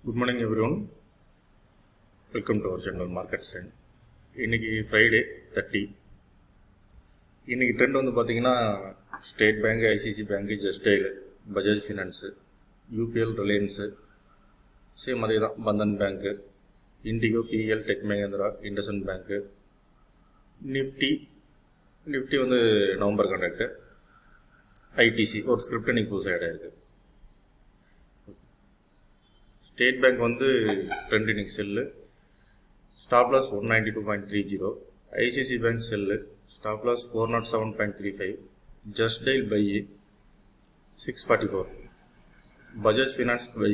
Good morning everyone. Welcome to our channel Market Trend. இன்னைக்கு Friday 30. இன்னைக்கு trend வந்து பாத்தீங்கன்னா state bank, ICICI bank, just dial, Bajaj finance, UPL, Reliance, same அதே தான் Bandhan bank, Indigo, BEL, tech Mahindra, IndusInd bank, Nifty வந்து November contract, ITC ஒரு script இன்னைக்கு புதுசாக ஆட் ஆயிருக்கு. ஸ்டேட் பேங்க் வந்து ட்ரெண்ட் இன்னைக்கு sell, stop loss 192.30, ICICI bank sell, stop loss 407.35, just dial buy 644, Bajaj finance buy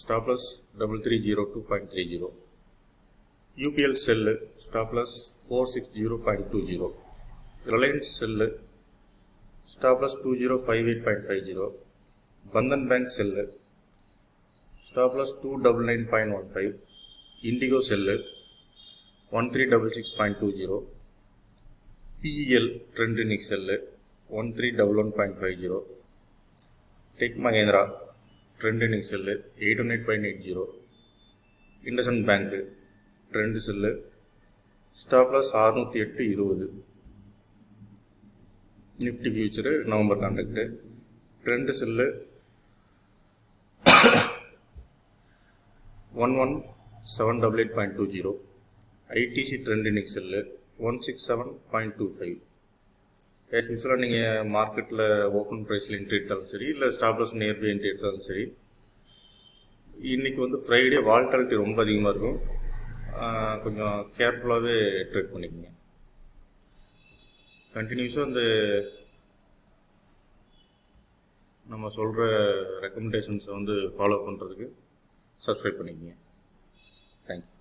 stop loss 3302.30, UPL sell, stop loss 460.20, Reliance sell, stop loss 2058.50, Bandhan bank sell, stop loss 299.15, Indigo sell 1366.20, BEL trend இன்னைக்கு sell 1311.50, tech Mahindra trend இன்னைக்கு sell 818.80, IndusInd bank trend sell, stop loss 608.20, Nifty future November contract trend sell 11788.20, ITC trend இன்னைக்கு sell 167.25. As யூஸ்வலாக நீங்கள் மார்க்கெட்டில் open ப்ரைஸில் entry எடுத்தாலும் சரி, இல்லை ஸ்டாப் லாஸ் நியர்பை என்ட்ரி எடுத்தாலும் சரி, இன்றைக்கி வந்து ஃப்ரைடே வால்டாலிட்டி ரொம்ப அதிகமாக இருக்கும். கொஞ்சம் கேர்ஃபுல்லாகவே ட்ரேட் பண்ணிக்கோங்க. கண்டினியூஸாக அந்த நம்ம சொல்கிற ரெக்கமெண்டேஷன்ஸை வந்து ஃபாலோ பண்ணுறதுக்கு சப்ஸ்கிரைப் பண்ணிக்கோங்க. தேங்க்யூ.